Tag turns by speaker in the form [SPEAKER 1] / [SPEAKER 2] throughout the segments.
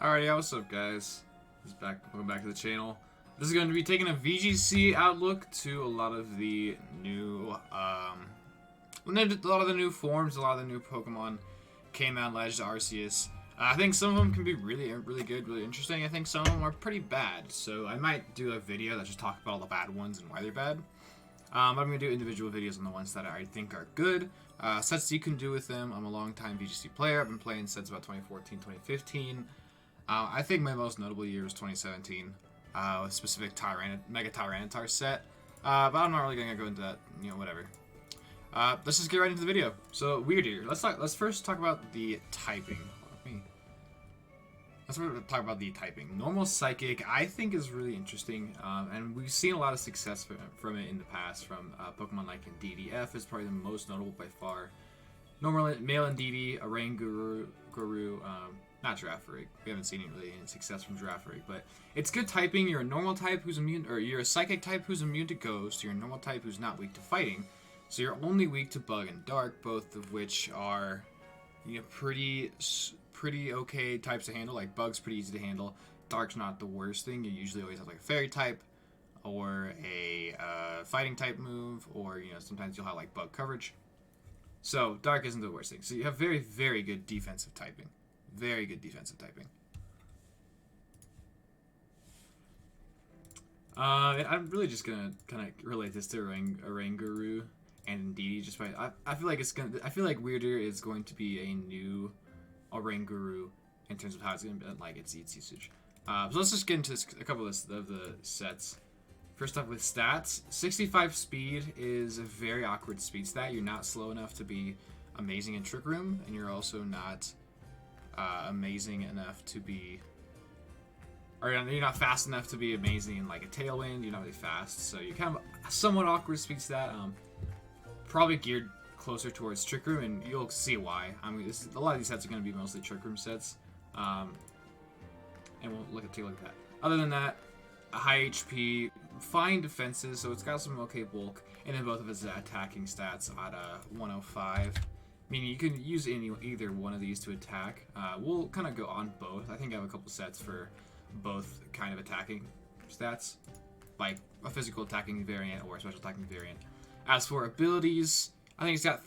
[SPEAKER 1] Alrighty, what's up, guys? Welcome back to the channel. This is going to be taking a VGC outlook to a lot of the new, forms, a lot of the new Pokemon came out last to Arceus. I think some of them can be really good, really interesting. I think some of them are pretty bad, so I might do a video that just talks about all the bad ones and why they're bad. I'm going to do individual videos on the ones that I think are good. Sets you can do with them. I'm a long-time VGC player. I've been playing sets about 2014, 2015. I think my most notable year was 2017, with a specific Mega Tyranitar set. But I'm not really going to go into that, whatever. Let's just get right into the video. So, Wyrdeer. Let's first talk about the typing. Let's talk about the typing. Normal Psychic, I think, is really interesting, and we've seen a lot of success from it in the past, from Pokemon like Indeedee. F is probably the most notable by far. Normal Male Indeedee, Oranguru, not Girafarig. We haven't seen really any success from Girafarig, but it's good typing. You're a normal type who's immune, or you're a psychic type who's immune to Ghost. You're a normal type who's not weak to fighting, so you're only weak to Bug and Dark, both of which are, pretty okay types to handle. Like Bug's pretty easy to handle. Dark's not the worst thing. You usually always have like a Fairy type, or a fighting type move, or sometimes you'll have like Bug coverage. So Dark isn't the worst thing. So you have very good defensive typing. Very good defensive typing. I'm really just gonna kind of relate this to Oranguru and Indeedee. Just by I feel like Wyrdeer is going to be a new Oranguru in terms of how it's gonna be like its usage. So let's just get into a couple of the sets. First up with stats, 65 speed is a very awkward speed stat. You're not slow enough to be amazing in Trick Room, and you're also not amazing enough to be, or you're not fast enough to be amazing in like a Tailwind. You're not really fast, so you're kind of a somewhat awkward speed stat. Probably geared closer towards Trick Room, and you'll see why. I mean, a lot of these sets are going to be mostly Trick Room sets, and we'll take a look at that. Other than that, a high HP, fine defenses, so it's got some okay bulk, and then both of its attacking stats at 105. Meaning you can use either one of these to attack. We'll kind of go on both. I think I have a couple sets for both kind of attacking stats, like a physical attacking variant or a special attacking variant. As for abilities, I think it's got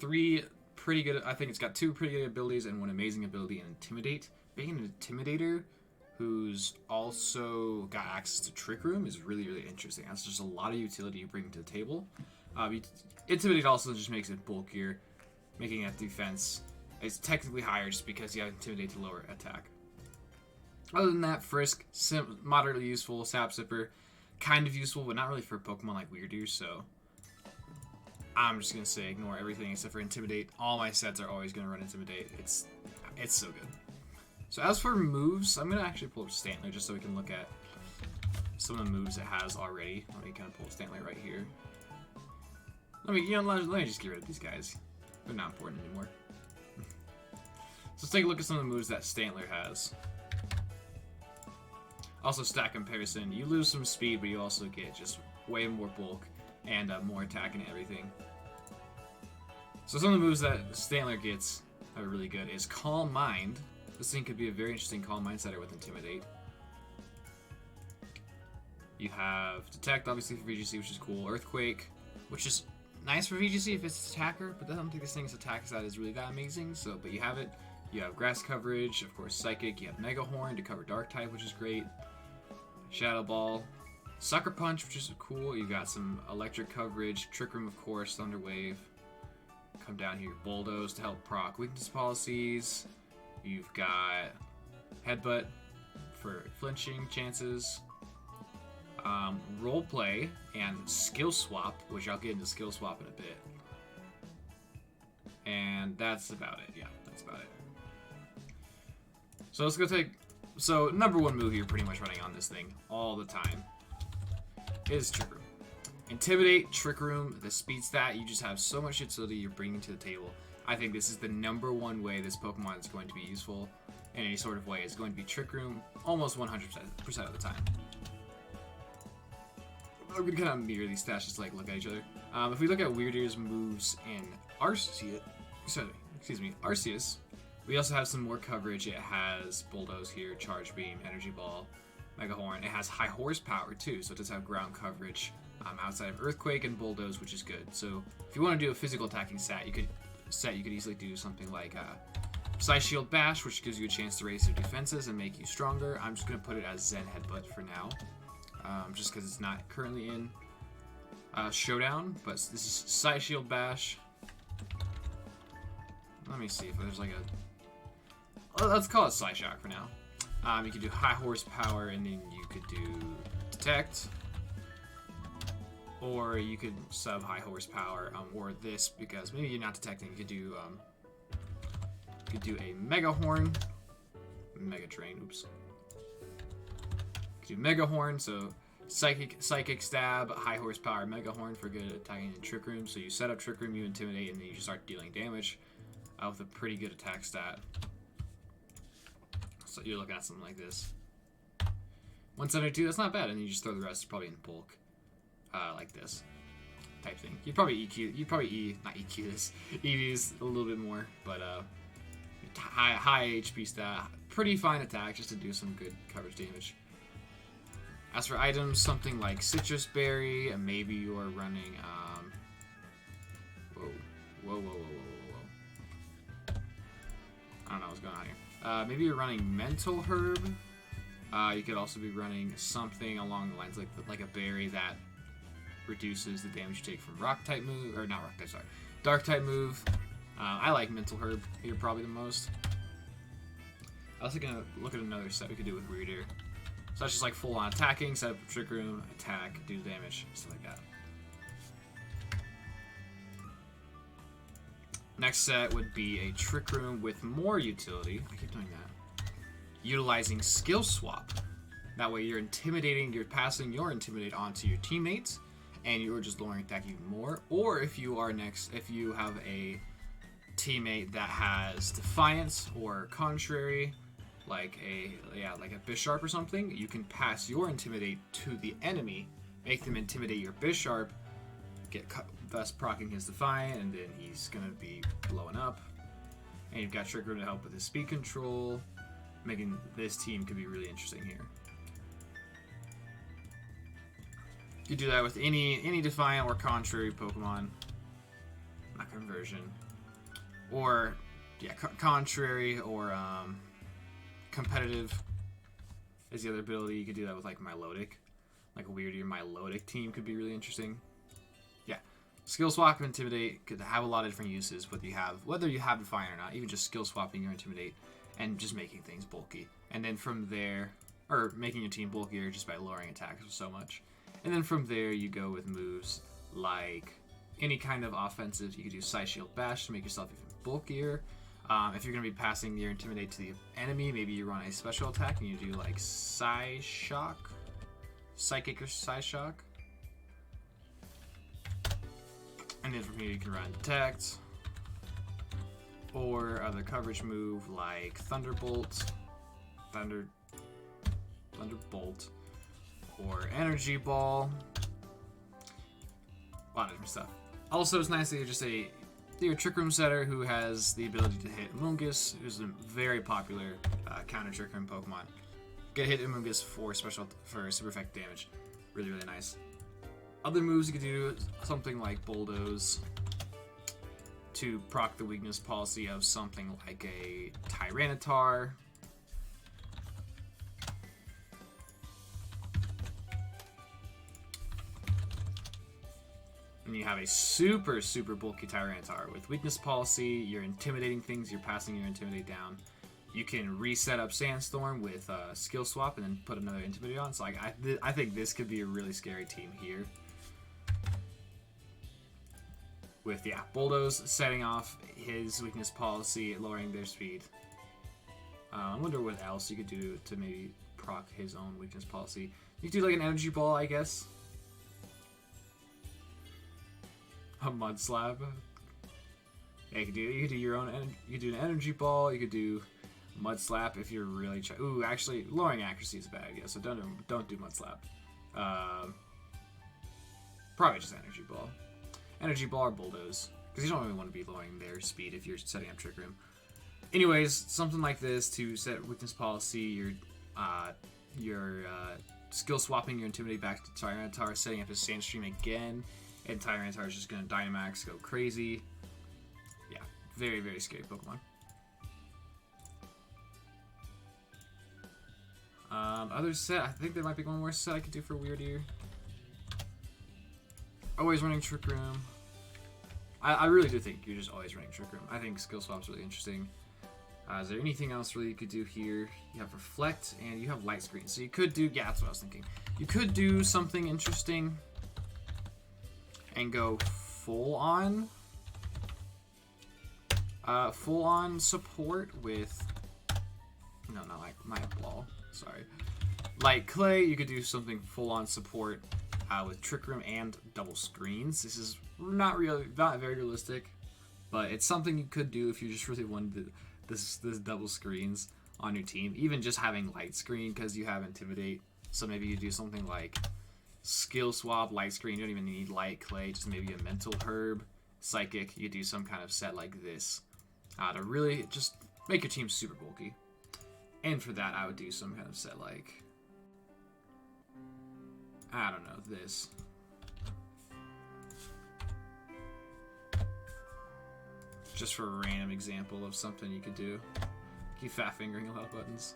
[SPEAKER 1] two pretty good abilities and one amazing ability in Intimidate. Being an Intimidator who's also got access to Trick Room is really interesting. That's just a lot of utility you bring to the table. Intimidate also just makes it bulkier, making that defense is technically higher just because you have Intimidate to lower attack. Other than that, Frisk, moderately useful. Sap Sipper, kind of useful, but not really for Pokemon like Wyrdeer, so I'm just going to say ignore everything except for Intimidate. All my sets are always going to run Intimidate. It's so good. So as for moves, I'm going to actually pull up Stantler just so we can look at some of the moves it has already. Let me kind of pull Stantler right here. Let me just get rid of these guys. They're not important anymore. So let's take a look at some of the moves that Stantler has. Also, stat comparison. You lose some speed, but you also get just way more bulk and more attack and everything. So some of the moves that Stantler gets are really good is Calm Mind. This thing could be a very interesting Calm Mind setter with Intimidate. You have Detect, obviously, for VGC, which is cool. Earthquake, which is nice for VGC if it's attacker, but I don't think this thing's attack stat is really that amazing. So, but you have it. You have Grass coverage, of course, Psychic. You have Mega Horn to cover Dark type, which is great. Shadow Ball, Sucker Punch, which is cool. You got some Electric coverage, Trick Room, of course, Thunder Wave. Come down here, Bulldoze to help proc weakness policies. You've got Headbutt for flinching chances. Roleplay and Skill Swap, which I'll get into Skill Swap in a bit. And that's about it. Yeah, that's about it. So let's go so number one move you're pretty much running on this thing all the time is Trick Room. Intimidate, Trick Room, the speed stat, you just have so much utility you're bringing to the table. I think this is the number one way this Pokemon is going to be useful in any sort of way. It's going to be Trick Room almost 100% of the time. I'm going to kind of mirror these stats just like look at each other. If we look at Wyrdeer's moves in Arceus, We also have some more coverage. It has Bulldoze here, Charge Beam, Energy Ball, Mega Horn. It has high horsepower too, so it does have ground coverage outside of Earthquake and Bulldoze, which is good. So if you want to do a physical attacking set, you could easily do something like Psy Shield Bash, which gives you a chance to raise your defenses and make you stronger. I'm just going to put it as Zen Headbutt for now, just because it's not currently in Showdown, but this is Psy Shield Bash. Let me see if there's like a... Let's call it Psy Shock for now. You could do high horsepower, and then you could do Detect. Or you could sub high horsepower, or this, because maybe you're not detecting. You could do a Mega Horn. Mega Drain, oops. You could do Mega Horn, so Psychic Stab, high horsepower Mega Horn for good attacking in Trick Room. So you set up Trick Room, you intimidate, and then you just start dealing damage with a pretty good attack stat. So you're looking at something like this. 172, that's not bad, and you just throw the rest probably in bulk, like this type thing. You'd probably not EQ this, EVs a little bit more, but high HP stat, pretty fine attack just to do some good coverage damage. As for items, something like Citrus Berry, and maybe you are running, whoa. I don't know what's going on here. Maybe you're running Mental Herb. You could also be running something along the lines like a berry that reduces the damage you take from Rock type move, or not Rock type, sorry, Dark type move. I like Mental Herb here probably the most. I was gonna look at another set we could do with Wyrdeer. So that's just like full on attacking, set up a Trick Room, attack, do damage, stuff like that. Next set would be a Trick Room with more utility. I keep doing that. Utilizing Skill Swap. That way you're passing your Intimidate onto your teammates, and you're just lowering attack even more. Or if you have a teammate that has Defiance or Contrary, like a Bisharp or something, you can pass your Intimidate to the enemy, make them intimidate your Bisharp, thus proccing his Defiant, and then he's gonna be blowing up. And you've got Trick Room to help with his speed control, making this team could be really interesting here. You do that with any Defiant or Contrary Pokemon, not Conversion, or Contrary or Competitive is the other ability. You could do that with like Milotic, like a Wyrdeer Milotic team could be really interesting. Yeah, Skill Swap and Intimidate could have a lot of different uses. Whether you have Defiant or not, even just skill swapping your Intimidate and just making things bulky, and then from there, or making your team bulkier just by lowering attacks so much. And then from there, you go with moves like any kind of offensive. You could do Psy Shield Bash to make yourself even bulkier. If you're going to be passing your Intimidate to the enemy, maybe you run a special attack and you do like Psy Shock, Psychic or Psy Shock. And then from here you can run Detect, or other coverage move like Thunderbolt, or Energy Ball. A lot of different stuff. Also, it's nice that you're a Trick Room setter who has the ability to hit Amoonguss, who's a very popular counter Trick Room Pokemon. Get hit Amoonguss for super effective damage. Really, really nice. Other moves you could do something like Bulldoze to proc the weakness policy of something like a Tyranitar. And you have a super bulky Tyranitar with weakness policy. You're intimidating things. You're passing your Intimidate down. You can reset up Sandstorm with Skill Swap and then put another Intimidate on. So I think this could be a really scary team here. With Bulldoze setting off his weakness policy, lowering their speed. I wonder what else you could do to maybe proc his own weakness policy. You could do like an Energy Ball, I guess. A Mud Slap. Yeah, you could do your own. You could do an Energy Ball. You could do Mud Slap if you're really ooh, actually, lowering accuracy is a bad idea, so don't do Mud Slap. Probably just Energy Ball. Energy Ball or Bulldoze, because you don't really want to be lowering their speed if you're setting up Trick Room. anyways, something like this to set weakness policy. You're skill swapping your Intimidate back to Tyranitar, setting up his Sandstream again, and Tyranitar is just gonna Dynamax, go crazy. Yeah, very, very scary Pokemon. Other set, I think there might be one more set I could do for Wyrdeer. Always running Trick Room. I really do think you're just always running Trick Room. I think skill swap's really interesting. Is there anything else really you could do here? You have Reflect and you have Light Screen. So you could do, yeah, that's what I was thinking. You could do something interesting and go full on support with, no, not like my ball. Sorry. Like Clay, you could do something full on support with Trick Room and double screens. This is not very realistic, but it's something you could do if you just really wanted this double screens on your team. Even just having Light Screen because you have Intimidate. So maybe you do something like Skill Swap, Light Screen. You don't even need Light Clay, just maybe a Mental Herb, Psychic. You do some kind of set like this to really just make your team super bulky. And for that, I would do some kind of set like, I don't know, this. Just for a random example of something you could do. Keep fat fingering a lot of buttons.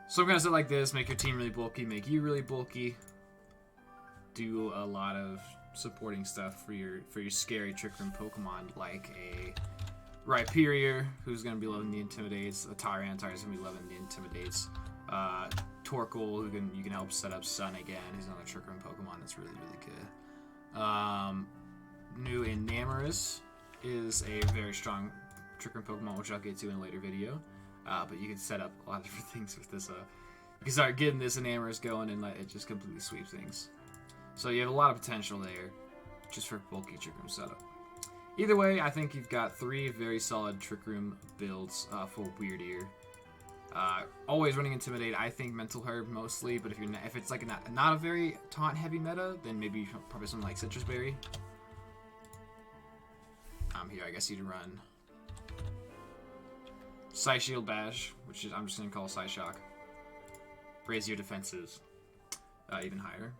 [SPEAKER 1] So I'm gonna set like this, make your team really bulky, make you really bulky. Do a lot of supporting stuff for your scary Trick Room Pokemon, like a Rhyperior, who's going to be loving the Intimidates. A Tyranitar is going to be loving the Intimidates. Torkoal, who you can help set up Sun again. He's another Trick Room Pokemon that's really, really good. New Enamorus is a very strong Trick Room Pokemon, which I'll get to in a later video. But you can set up a lot of different things with this. You can start getting this Enamorus going and it just completely sweeps things. So you have a lot of potential there, just for bulky Trick Room setup. Either way, I think you've got 3 very solid Trick Room builds for Wyrdeer. Always running Intimidate. I think Mental Herb mostly, but if it's like not a very taunt heavy meta, then maybe probably something like Citrus Berry. Here I guess you'd run Psy Shield Bash, which is I'm just gonna call Psy Shock. Raise your defenses even higher.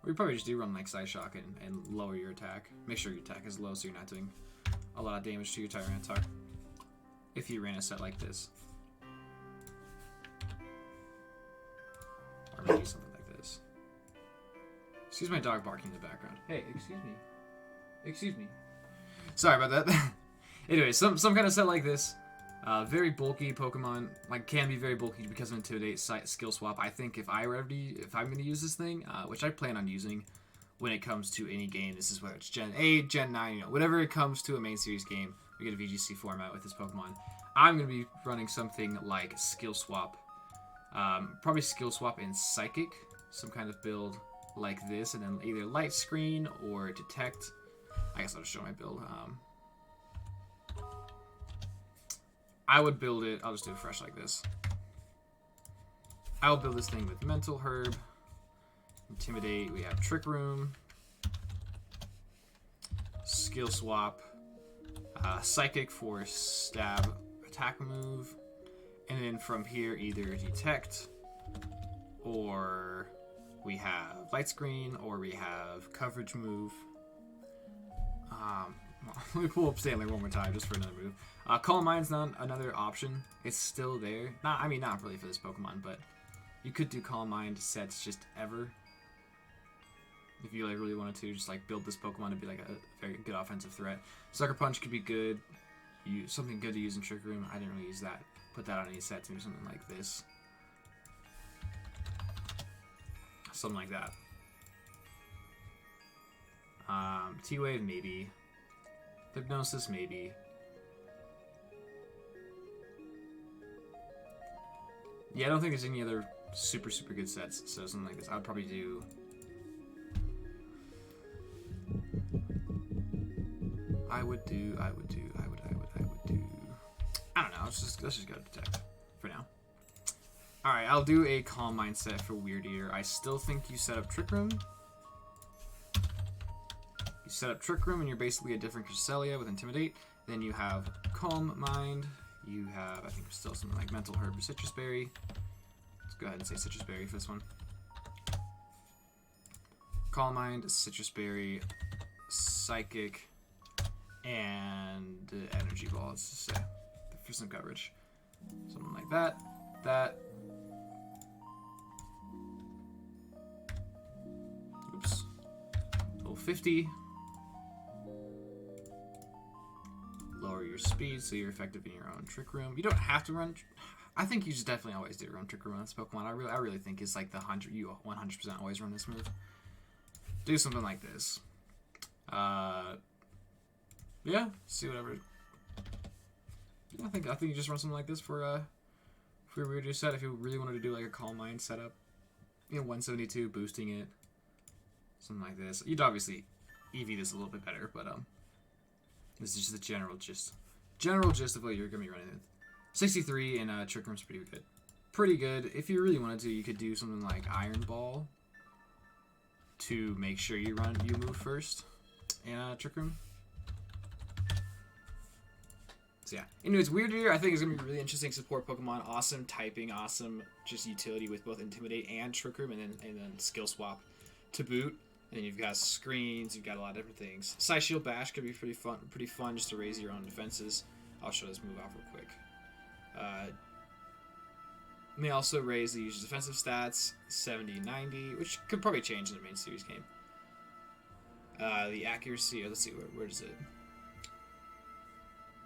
[SPEAKER 1] Or you probably just do run like Psy Shock and lower your attack. Make sure your attack is low so you're not doing a lot of damage to your Tyranitar. If you ran a set like this. Or maybe something like this. Excuse my dog barking in the background. Hey, excuse me. Excuse me. Sorry about that. Anyway, some kind of set like this. Very bulky Pokemon, like can be very bulky because of Intimidate, Skill Swap. I think if I'm going to use this thing, which I plan on using when it comes to any game, this is whether it's Gen 8, Gen 9, you know, whatever it comes to a main series game, we get a VGC format with this Pokemon. I'm going to be running something like Skill Swap. Probably Skill Swap and Psychic, some kind of build like this, and then either Light Screen or Detect. I guess I'll just show my build. I would build it, I'll just do it fresh like this. I'll build this thing with Mental Herb, Intimidate, we have Trick Room, Skill Swap, Psychic for stab attack move, and then from here either Detect, or we have Light Screen, or we have Coverage move. Let me pull up Stanley one more time just for another move. Calm Mind's not another option. It's still there. Not really for this Pokemon, but you could do Calm Mind sets just ever. If you like really wanted to, just like build this Pokemon to be like a very good offensive threat. Sucker Punch could be good. Something good to use in Trick Room. I didn't really use that. Put that on any sets, maybe something like this. Something like that. T-Wave maybe. Hypnosis maybe. Yeah, I don't think there's any other super good sets, so something like this. I would probably do. I would do. I don't know. Let's just go to Detect for now. All right, I'll do a Calm Mind set for Wyrdeer. I still think you set up Trick Room. set up Trick Room, and you're basically a different Cresselia with Intimidate. Then you have Calm Mind. You have, I think, still something like Mental Herb or Citrus Berry. Let's go ahead and say Citrus Berry for this one. Calm Mind, Citrus Berry, Psychic, and Energy Ball, let's just say, for some coverage. Something like that. That. Oops. Total 50. Lower your speed so you're effective in your own Trick Room. You don't have to run. I think you just definitely always do run Trick Room on this Pokemon. I really think it's like the 100. You 100% always run this move. Do something like this. Yeah. See whatever. I think you just run something like this for your Wyrdeer set. If you really wanted to do like a Calm Mind setup, 172 boosting it, something like this. You'd obviously EV this a little bit better, but this is just the general gist. General gist of what you're gonna be running with. 63 and Trick Room's pretty good. Pretty good. If you really wanted to, you could do something like Iron Ball to make sure you move first in Trick Room. So yeah. Anyways, Wyrdeer I think is gonna be really interesting support Pokemon. Awesome typing, awesome just utility with both Intimidate and Trick Room, and then Skill Swap to boot. And you've got screens, you've got a lot of different things. Psy Shield Bash could be pretty fun just to raise your own defenses. I'll show this move off real quick. May also raise the user's defensive stats 70, 90, which could probably change in the main series game. The accuracy, let's see, where does it?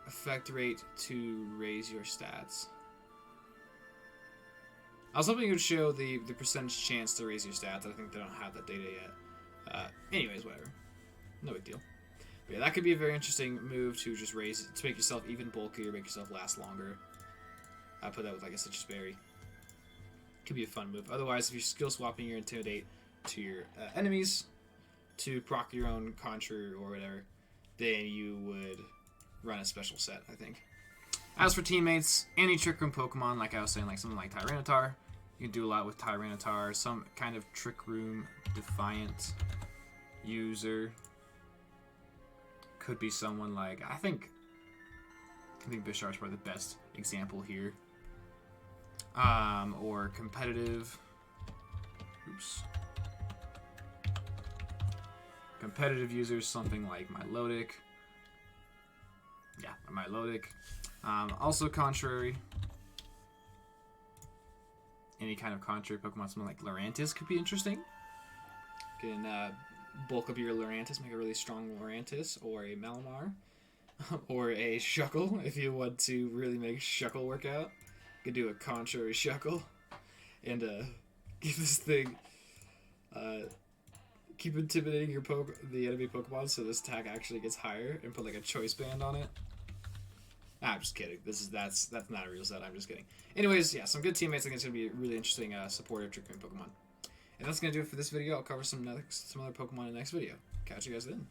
[SPEAKER 1] Effect rate to raise your stats. I was hoping it would show the percentage chance to raise your stats. I think they don't have that data yet. Anyways, whatever. No big deal. But yeah, that could be a very interesting move to just raise, to make yourself even bulkier, make yourself last longer. I put that with like a Citrus Berry. Could be a fun move. Otherwise, if you're skill swapping your Intimidate to your enemies to proc your own Contra or whatever, then you would run a special set, I think. As for teammates, any Trick Room Pokemon, like I was saying, like something like Tyranitar, you can do a lot with Tyranitar. Some kind of Trick Room Defiant user could be someone like, I think Bishar's probably the best example here. Or competitive. Oops. Competitive users, something like Milotic. Yeah, Milotic. Also contrary. Any kind of contrary Pokemon, something like Lurantis could be interesting. You can bulk up your Lurantis, make a really strong Lurantis, or a Malamar, or a Shuckle if you want to really make Shuckle work out. You can do a contrary Shuckle, and give this thing, keep intimidating the enemy Pokemon so this attack actually gets higher, and put like a choice band on it. I'm just kidding. That's not a real set. I'm just kidding. Anyways, yeah, some good teammates. I think it's gonna be a really interesting supportive Trick Room Pokemon. And that's gonna do it for this video. I'll cover some other Pokemon in the next video. Catch you guys then.